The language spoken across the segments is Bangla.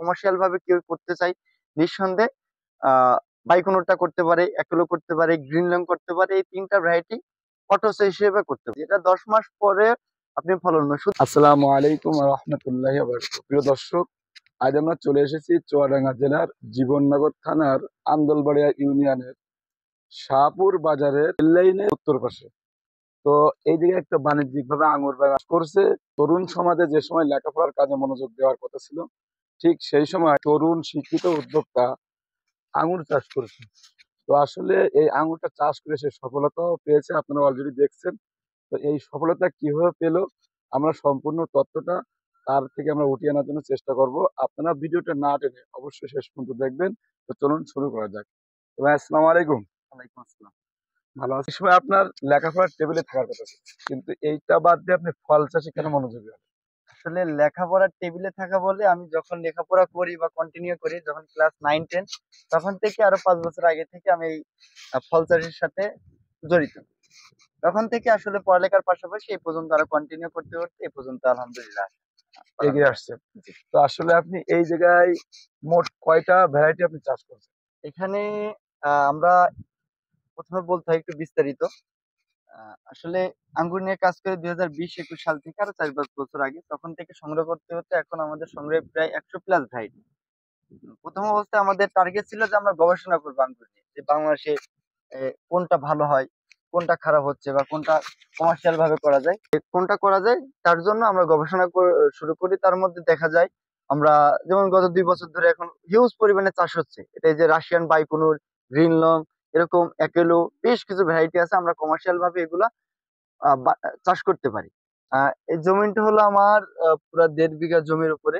কমার্শিয়াল ভাবে কেউ করতে চাই, নিঃসন্দেহে বাইকোনোরটা করতে পারে, অ্যাকুলো করতে পারে, গ্রিন লং করতে পারে। এই তিনটা ভ্যারাইটি অটোস হিসেবে করতে পারে, যেটা 10 মাস পরে আপনি ফলন শুধু। আসসালামু আলাইকুম রহমতুল্লাহি প্রিয় দর্শক, আজ আমরা চলে এসেছি চুয়াডাঙ্গা জেলার জীবননগর থানার আন্দোলবাড়িয়া ইউনিয়নের শাহপুর বাজারের লাইনের উত্তর পাশে। তো এই জায়গায় একটা বাণিজ্যিক ভাবে আঙুর বাগান করছে। তরুণ সমাজে যে সময় লেখাপড়ার কাজে মনোযোগ দেওয়ার কথা ছিল, ঠিক সেই সময় তরুণ শিক্ষিত উদ্যোক্তা আঙুর চাষ করেছে। তো আসলে এই আঙুরটা চাষ করে সে সফলতাও পেয়েছে, আপনারা অলরেডি দেখছেন। তো এই সফলতা কিভাবে পেল, আমরা সম্পূর্ণ তথ্যটা তার থেকে আমরা উঠিয়ে আনার জন্য চেষ্টা করব। আপনারা ভিডিওটা না টেনে অবশ্যই শেষ পর্যন্ত দেখবেন। তো চলুন শুরু করা যাক। তো ভাই আসসালামু আলাইকুম। ওয়ালাইকুম আসসালাম। ভালো আছে? এই সময় আপনার লেখাপড়ার টেবিলে থাকার কথা ছিল, কিন্তু এইটা বাদ দিয়ে আপনি ফল চাষে কেন মনোযোগী হলেন? আসলে লেখাপড়ার টেবিলে থাকা বলে, আমি যখন লেখাপড়া করি বা কন্টিনিউ করি যখন ক্লাস 9-10, তখন থেকে আরো 5 বছর আগে থেকে আমি এই ফল চাষের সাথে জড়িত। তখন থেকে আসলে পড়ালেখার পাশাপাশি এই পর্যন্ত আরো কন্টিনিউ করতে করতে এই পর্যন্ত আলহামদুলিল্লাহ এগিয়ে আসছেন। তো আসলে আপনি এই জায়গায় মোট কয়টা ভ্যারাইটি আপনি চাষ করছেন? এখানে আমরা প্রথমে বলতে হয় একটু বিস্তারিত। আসলে আঙ্গুর নিয়ে কাজ করে 2020-21 সাল থেকে, আরো 4-5 বছর আগে, তখন থেকে সংগ্রহ করতে হতে এখন আমাদের সংগ্রহে প্রায় 100+ ভ্যারাইটি। প্রথম অবস্থায় আমাদের টার্গেট ছিল যে আমরা গবেষণা করবো আঙ্গুর নিয়ে, যে বাংলাদেশে কোনটা ভালো হয়, কোনটা খারাপ হচ্ছে, বা কোনটা কমার্শিয়াল ভাবে করা যায়, কোনটা করা যায়, তার জন্য আমরা গবেষণা শুরু করি। তার মধ্যে দেখা যায় আমরা, যেমন গত 2 বছর ধরে এখন হিউজ পরিমাণে চাষ হচ্ছে। এটা এই যে রাশিয়ান বাইকুনুর, গ্রিন লং, এরকম একেলো বেশ কিছু ভ্যারাইটি আছে, আমরা কমার্শিয়াল ভাবে এগুলা চাষ করতে পারি। এই জমিটা হলো আমার পুরা 1.5 বিঘা জমির উপরে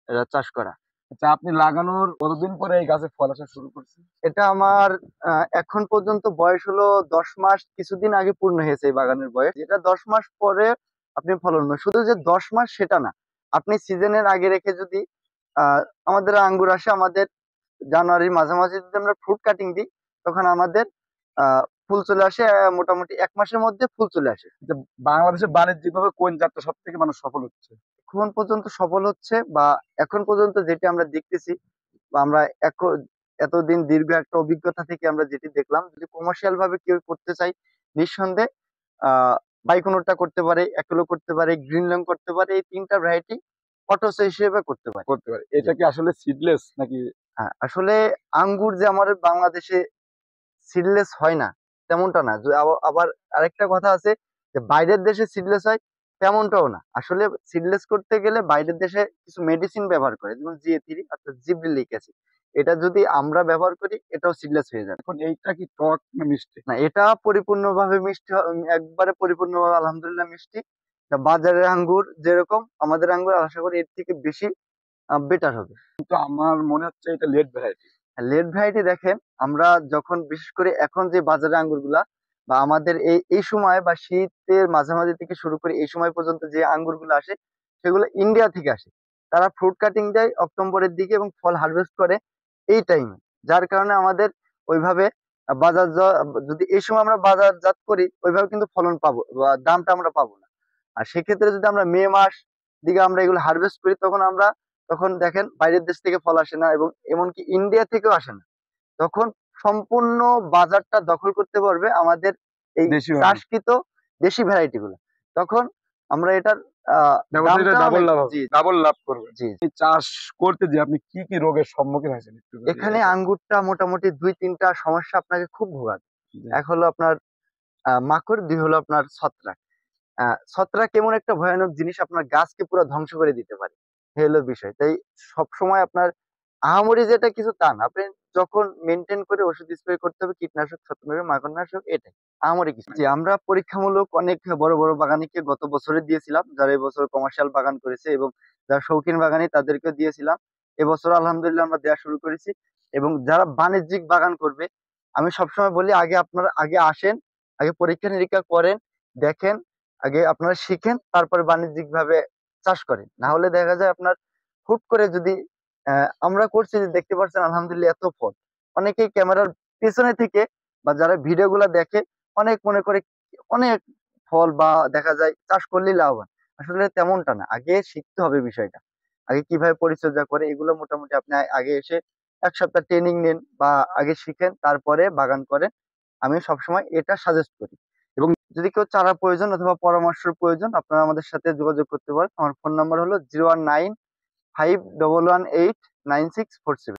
এটা চাষ করা। আচ্ছা, আপনি লাগানোর কতদিন পরে এই গাছে ফল আসা শুরু করছে? এটা আমার এখন পর্যন্ত বয়স হলো 10 মাস, কিছুদিন আগে পূর্ণ হয়েছে এই বাগানের বয়স। এটা 10 মাস পরে আপনি ফলন পাবেন। শুধু যে 10 মাস সেটা না, আপনি সিজনের আগে রেখে যদি আহ আমাদের আঙ্গুর আসে, আমাদের জানুয়ারির মাঝামাঝি যদি আমরা ফ্রুট কাটিং দিই, তখন আমাদের ফুল চলে আসে। মোটামুটি 1 মাসের মধ্যে ফুল চলে আসে। যে বাংলাদেশে বাণিজ্যিক ভাবে কোন জাতটা সব থেকে মানুষ সফল হচ্ছে? এখন পর্যন্ত সফল হচ্ছে, বা এখন পর্যন্ত যেটি আমরা দেখতেছি, বা আমরা এতদিন দীর্ঘ একটা অভিজ্ঞতা থেকে আমরা যেটি দেখলাম, যদি কমার্শিয়াল ভাবে কেউ করতে চাই, নিঃসন্দেহে বাইকোনোরটা করতে পারে, অ্যাকুলো করতে পারে, গ্রিন লং করতে পারে। এই তিনটা ভ্যারাইটি অটোস হিসেবে করতে পারে। করতে পারে। এটা কি আসলে সিডলেস নাকি? হ্যাঁ, আসলে আঙ্গুর যে আমাদের বাংলাদেশে সিডলেস হয় না তেমনটা না। আবার আরেকটা কথা আছে যে বাইরের দেশে সিডলেস হয়, তেমনটাও না। আসলে সিডলেস করতে গেলে বাইরের দেশে কিছু মেডিসিন ব্যবহার করে, যেমন জিএ3 অর্থাৎ জিবরিলিক অ্যাসিড। এটা যদি আমরা ব্যবহার করি, এটাও সিডলেস হয়ে যাবে। এখন এইটা কি টক না মিষ্টি? না, এটা পরিপূর্ণভাবে মিষ্টি, একবারে পরিপূর্ণভাবে আলহামদুলিল্লাহ মিষ্টি। তা বাজারের আঙ্গুর যেরকম, আমাদের আঙ্গুর আশা করি এর থেকে বেশি বেটার হবে। কিন্তু আমার মনে হচ্ছে এটা লেট ভ্যারাইটি। লেট ভ্যারাইটি দেখেন, আমরা যখন বিশেষ করে এখন যে বাজারে আঙ্গুরগুলা, বা আমাদের এই এই সময় বা শীতের মাঝামাঝি থেকে শুরু করে এই সময় পর্যন্ত যে আঙ্গুরগুলো আসে, সেগুলো ইন্ডিয়া থেকে আসে। তারা ফ্রুট কাটিং দেয় অক্টোবরের দিকে এবং ফল হারভেস্ট করে এই টাইমে। যার কারণে আমাদের ওইভাবে যদি এই সময় আমরা বাজারজাত করি, ওইভাবে কিন্তু ফলন পাবো বা দামটা আমরা পাবো না। আর সেক্ষেত্রে যদি আমরা মে মাস দিকে আমরা এগুলো হারভেস্ট করি, তখন দেখেন বাইরের দেশ থেকে ফল আসে না, এবং এমনকি ইন্ডিয়া থেকেও আসে না। তখন সম্পূর্ণ বাজারটা দখল করতে পারবে আমাদের এই দেশি ভাবে চাষকৃত দেশি ভ্যারাইটি গুলো। তখন আমরা এটার দামটা ডাবল অনেক। লাভ হবে, জি, ডাবল লাভ করবে। জি, জি। এই চাষ করতে যে আপনি কি কি রোগের সম্মুখীন হয়েছেন একটু যদি এখানে আঙ্গুরটা মোটামুটি 2-3টা সমস্যা আপনাকে খুব ভোগাবে। জি। এক হলো আপনার মাকড়, 2 হলো আপনার ছত্রাক। ছত্রাক এমন একটা ভয়ানক জিনিস, আপনার গাছকে পুরো ধ্বংস করে দিতে পারে। এই হলো বিষয়। তাই সবসময় আপনার আহামরি যেটা কিছু তা না। আপনি যখন মেইনটেইন করে ওষুধ স্প্রে করতে হবে, কীটনাশক, ছত্রাকনাশক, মাকড়নাশক, এটাই। আহামরি কিছু না। জি, আমরা পরীক্ষামূলক অনেক বড়, বড় বাগানীকে গত বছরে দিয়েছিলাম, যারা এবছর কমার্শিয়াল বাগান করেছে, এবং যারা শৌখিন বাগানী তাদেরকেও দিয়েছিলাম। এবছর আলহামদুলিল্লাহ আমরা দেয়া শুরু করেছি। এবং যারা বাণিজ্যিক বাগান করবে, আমি সবসময় বলি আগে আপনারা আগে আসেন, আগে পরীক্ষা-নিরীক্ষা করেন, দেখেন, আগে আপনারা শিখেন, তারপরে বাণিজ্যিকভাবে চাষ করেন। না হলে দেখা যায় আপনার হুট করে যদি আমরা করছি, যে দেখতে পাচ্ছেন আলহামদুলিল্লাহ এত ফল। অনেকেই ক্যামেরার পেছনে থেকে বা যারা ভিডিও গুলা দেখে, অনেক মনে করে অনেক ফল, বা দেখা যায় চাষ করলেই লাভবান। আসলে তেমনটা না, আগে শিখতে হবে বিষয়টা। আগে কিভাবে পরিচর্যা করে, এগুলো মোটামুটি আপনি আগে এসে 1 সপ্তাহ ট্রেনিং নেন বা আগে শিখেন, তারপরে বাগান করেন। আমি সবসময় এটা সাজেস্ট করি। এবং যদি কেউ চারা প্রয়োজন অথবা পরামর্শের প্রয়োজন, আপনারা আমাদের সাথে যোগাযোগ করতে পারেন। আমার ফোন নাম্বার হলো 01951189647।